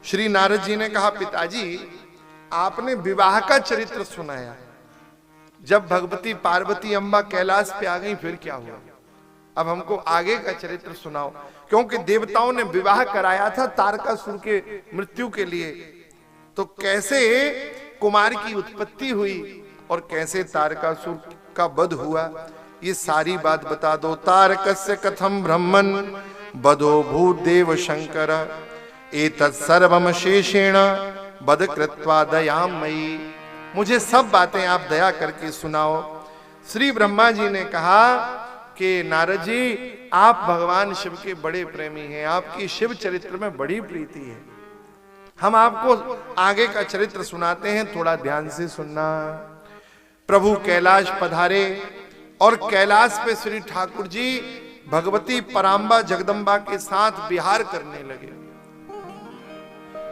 श्री नारद जी ने कहा, पिताजी आपने विवाह का चरित्र सुनाया, जब भगवती पार्वती अम्बा कैलाश पे आ गई फिर क्या हुआ? अब हमको आगे का चरित्र सुनाओ, क्योंकि देवताओं ने विवाह कराया था तारकासुर के मृत्यु के लिए। तो कैसे कुमार की उत्पत्ति हुई और कैसे तारकासुर का वध हुआ, ये सारी बात बता दो। तारकस्य कथम ब्रह्मन् वधो भूत देव शंकर एतत् सर्वम शेषेण वध कृत्वा दयामयी। मुझे सब बातें आप दया करके सुनाओ। श्री ब्रह्मा जी ने कहा कि नारद जी, आप भगवान शिव के बड़े प्रेमी हैं, आपकी शिव चरित्र में बड़ी प्रीति है। हम आपको आगे का चरित्र सुनाते हैं, थोड़ा ध्यान से सुनना। प्रभु कैलाश पधारे और कैलाश पे श्री ठाकुर जी भगवती पराम्बा जगदम्बा के साथ विहार करने लगे।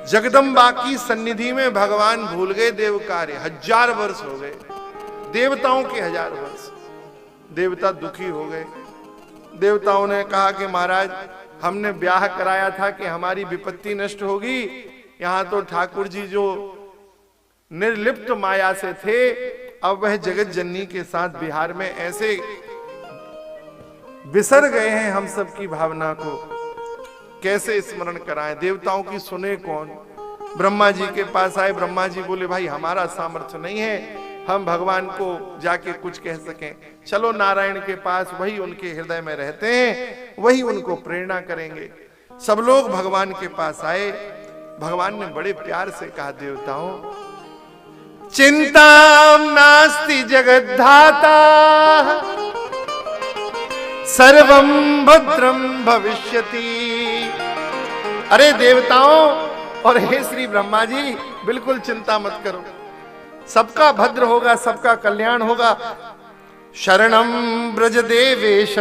जगदम्बा की सन्निधि में भगवान भूल गए देव कार्य। 1000 वर्ष हो गए, देवताओं के 1000 वर्ष। देवता दुखी हो गए। देवताओं ने कहा कि महाराज, हमने ब्याह कराया था कि हमारी विपत्ति नष्ट होगी, यहां तो ठाकुर जी जो निर्लिप्त माया से थे, अब वह जगत जननी के साथ बिहार में ऐसे बिसर गए हैं, हम सब की भावना को कैसे स्मरण कराएं? देवताओं की सुने कौन? ब्रह्मा जी के पास आए। ब्रह्मा जी बोले, भाई हमारा सामर्थ्य नहीं है हम भगवान को जाके कुछ कह सकें, चलो नारायण के पास, वही उनके हृदय में रहते हैं, वही उनको प्रेरणा करेंगे। सब लोग भगवान के पास आए। भगवान ने बड़े प्यार से कहा, देवताओं चिंता नास्ति जगद्धाता सर्वं भद्रम भविष्यति। अरे देवताओं और हे श्री ब्रह्मा जी, बिल्कुल चिंता मत करो, सबका भद्र होगा, सबका कल्याण होगा। शरणं ब्रज देवेश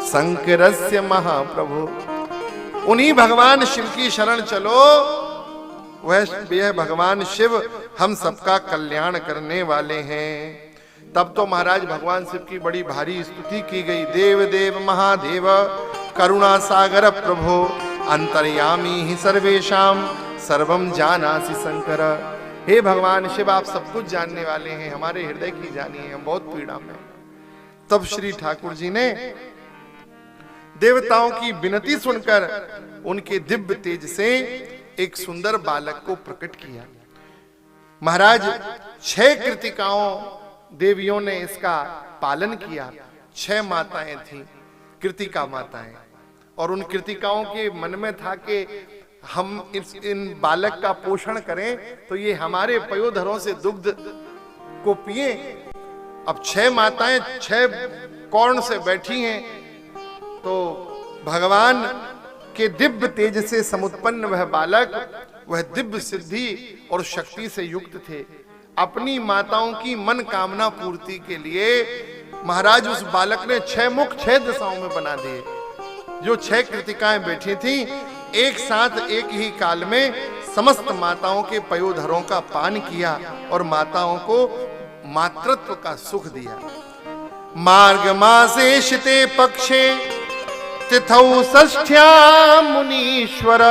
शंकरस्य महाप्रभु। उन्हीं भगवान शिव की शरण चलो, वह भगवान शिव हम सबका कल्याण करने वाले हैं। तब तो महाराज भगवान शिव की बड़ी भारी स्तुति की गई। देव देव महादेव करुणा सागर प्रभो अंतर्यामी ही सर्वेशाम सर्वम जानासि शंकर। हे भगवान शिव, आप सब कुछ जानने वाले हैं, हमारे हृदय की जानिए, हम बहुत पीड़ा में। तब श्री ठाकुर जी ने देवताओं की विनती सुनकर उनके दिव्य तेज से एक सुंदर बालक को प्रकट किया। महाराज 6 कृतिकाओं देवियों ने इसका पालन किया। 6 माताएं थीं, कृतिका माताएं, और उन कृतिकाओं के मन में था कि हम इन बालक का पोषण करें तो ये हमारे पयोधरों से दुग्ध को पिए। अब 6 माताएं 6 कौर्ण से बैठी हैं, तो भगवान के दिव्य तेज से समुत्पन्न वह बालक, वह दिव्य सिद्धि और शक्ति से युक्त थे। अपनी माताओं की मन कामना पूर्ति के लिए महाराज उस बालक ने 6 मुख 6 दिशाओं में बना दिए। जो 6 कृतिकाएं बैठी थीं, एक साथ एक ही काल में समस्त माताओं के पयोधरों का पान किया और माताओं को मातृत्व का सुख दिया। मार्ग मासे शिते पक्षे तिथौ षष्ठ्यां मुनीश्वर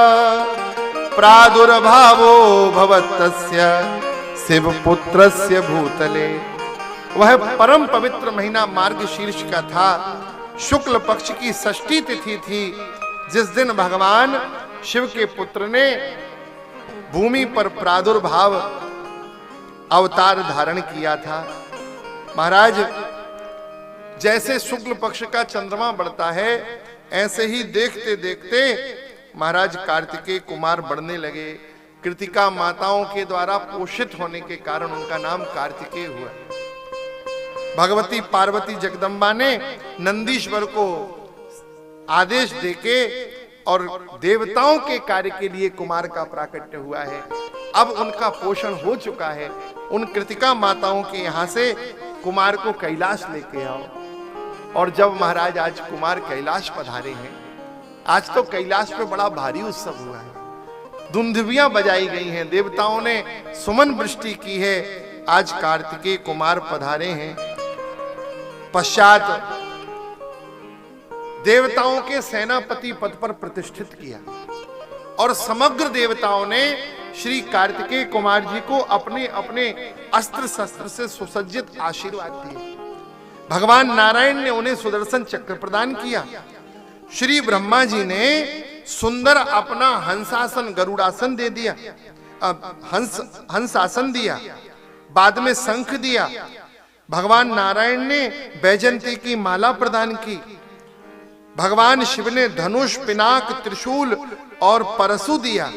प्रादुर्भावो भवत्तस्य शिव पुत्रस्य भूतले। वह परम पवित्र महीना मार्गशीर्ष का था। शुक्ल पक्ष की षष्ठी तिथि थी, जिस दिन भगवान शिव के पुत्र ने भूमि पर प्रादुर्भाव अवतार धारण किया था। महाराज, जैसे शुक्ल पक्ष का चंद्रमा बढ़ता है, ऐसे ही देखते देखते महाराज कार्तिकेय कुमार बढ़ने लगे। कृतिका माताओं के द्वारा पोषित होने के कारण उनका नाम कार्तिकेय हुआ। भगवती पार्वती जगदम्बा ने नंदीश्वर को आदेश देके और देवताओं के कार्य के लिए कुमार का प्राकट्य हुआ है। अब उनका पोषण हो चुका है। उन कृतिका माताओं के यहाँ से कुमार को कैलाश लेके आओ। और जब महाराज आज कुमार कैलाश पधारे हैं, आज तो कैलाश पे बड़ा भारी उत्सव हुआ है, दुंदुभियां बजाई गई हैं, देवताओं ने सुमन वृष्टि की है। आज कार्तिकेय कुमार पधारे हैं। पश्चात देवताओं के सेनापति पद पर प्रतिष्ठित किया। और समग्र देवताओं ने श्री कार्तिकेय कुमार जी को अपने अपने अस्त्र शस्त्र से सुसज्जित आशीर्वाद दिए। भगवान नारायण ने उन्हें सुदर्शन चक्र प्रदान किया। श्री ब्रह्मा जी ने सुंदर अपना हंसासन गरुड़ासन दे दिया, हंसासन दिया, बाद में शंख दिया। भगवान नारायण ने बैजंती की माला प्रदान की। भगवान शिव ने धनुष, पिनाक, त्रिशूल और परशु दिया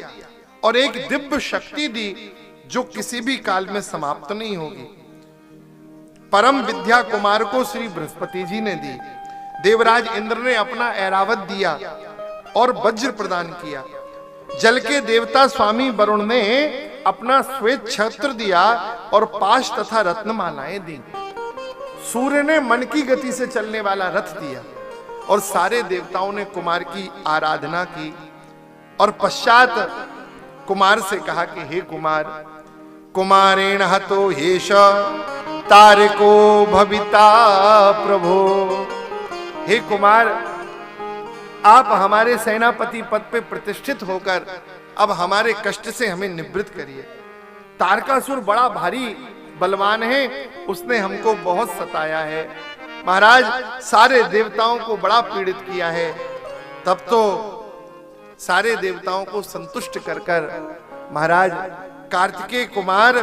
और एक दिव्य शक्ति दी जो किसी भी काल में समाप्त नहीं होगी। परम विद्या कुमार को श्री बृहस्पति जी ने दी। देवराज इंद्र ने अपना ऐरावत दिया और वज्र प्रदान किया। जल के देवता स्वामी वरुण ने अपना श्वेत छत्र दिया और पाश तथा रत्नमालाएं दी। सूर्य ने मन की गति से चलने वाला रथ दिया और सारे देवताओं ने कुमार की आराधना की और पश्चात कुमार से कहा कि हे कुमार, कुमारेण हतो हेश तारको भविता प्रभो। हे कुमार, आप हमारे सेनापति पद पे प्रतिष्ठित होकर अब हमारे कष्ट से हमें निवृत्त करिए। तारकासुर बड़ा भारी बलवान है, उसने हमको बहुत सताया है महाराज, सारे देवताओं को बड़ा पीड़ित किया है। तब तो सारे देवताओं को संतुष्ट कर कर महाराज कार्तिकेय कुमार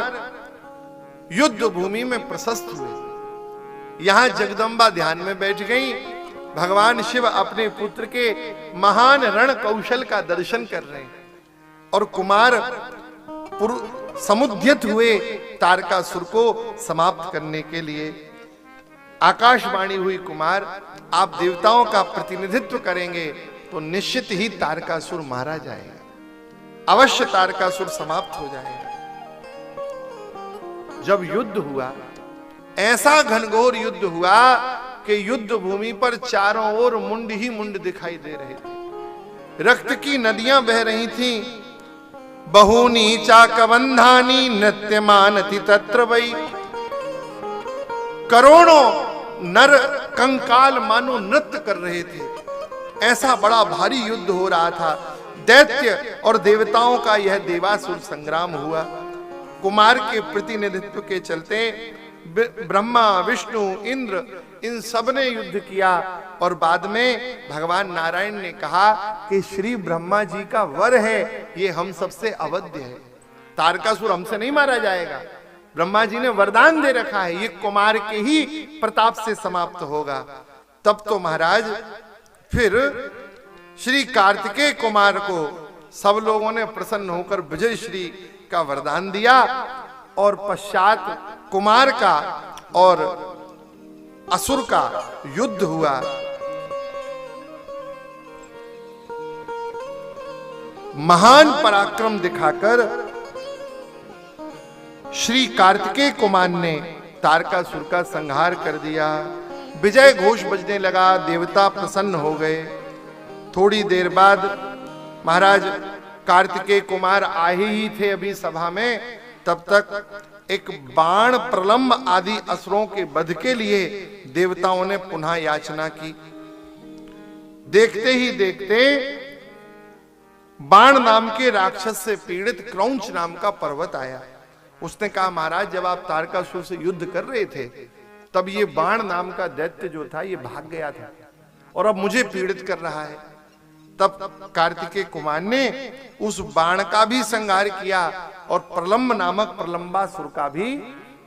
युद्ध भूमि में प्रशस्त हुए। यहां जगदम्बा ध्यान में बैठ गई। भगवान शिव अपने पुत्र के महान रण कौशल का दर्शन कर रहे हैं और कुमार समुद्यत हुए तारकासुर को समाप्त करने के लिए। आकाशवाणी हुई, कुमार आप देवताओं का प्रतिनिधित्व करेंगे तो निश्चित ही तारकासुर मारा जाएगा, अवश्य तारकासुर समाप्त हो जाएगा। जब युद्ध हुआ, ऐसा घनघोर युद्ध हुआ कि युद्ध भूमि पर चारों ओर मुंड ही मुंड दिखाई दे रहे थे। रक्त की नदियां बह रही थीं। बहूनी चाकबंधानी नृत्यमानति तत्र वै। करोड़ों नर कंकाल मानो नृत्य कर रहे थे। ऐसा बड़ा भारी युद्ध हो रहा था। दैत्य और देवताओं का यह देवासुर संग्राम हुआ। कुमार के प्रतिनिधित्व के चलते ब्रह्मा, विष्णु, इंद्र इन सब ने युद्ध किया और बाद में भगवान नारायण ने कहा कि श्री ब्रह्मा जी का वर है, ये हम सबसे अवध्य है, तारकासुर हमसे नहीं मारा जाएगा। ब्रह्मा जी ने वरदान दे रखा है, ये कुमार के ही प्रताप से समाप्त होगा। तब तो महाराज फिर श्री कार्तिकेय कुमार को सब लोगों ने प्रसन्न होकर विजय श्री का वरदान दिया और पश्चात कुमार का और असुर का युद्ध हुआ। महान पराक्रम दिखाकर श्री कार्तिकेय कुमार ने तारकासुर का संहार कर दिया। विजय घोष बजने लगा, देवता प्रसन्न हो गए। थोड़ी देर बाद महाराज कार्तिकेय कुमार आए ही थे अभी सभा में, तब तक एक बाण, प्रलंब आदि असुरों के वध के लिए देवताओं ने पुनः याचना की। देखते ही देखते बाण नाम के राक्षस से पीड़ित क्रौंच नाम का पर्वत आया। उसने कहा महाराज, जब आप तारकासुर से युद्ध कर रहे थे तब ये बाण नाम का दैत्य जो था ये भाग गया था और अब मुझे पीड़ित कर रहा है। तब कार्तिकेय कुमार ने उस बाण का भी संहार किया और प्रलंब नामक प्रलंबासुर का भी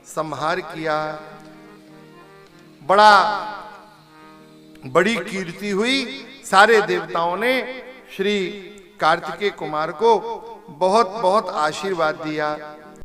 संहार किया। बड़ी कीर्ति हुई। सारे देवताओं ने श्री कार्तिकेय कुमार को बहुत बहुत आशीर्वाद दिया।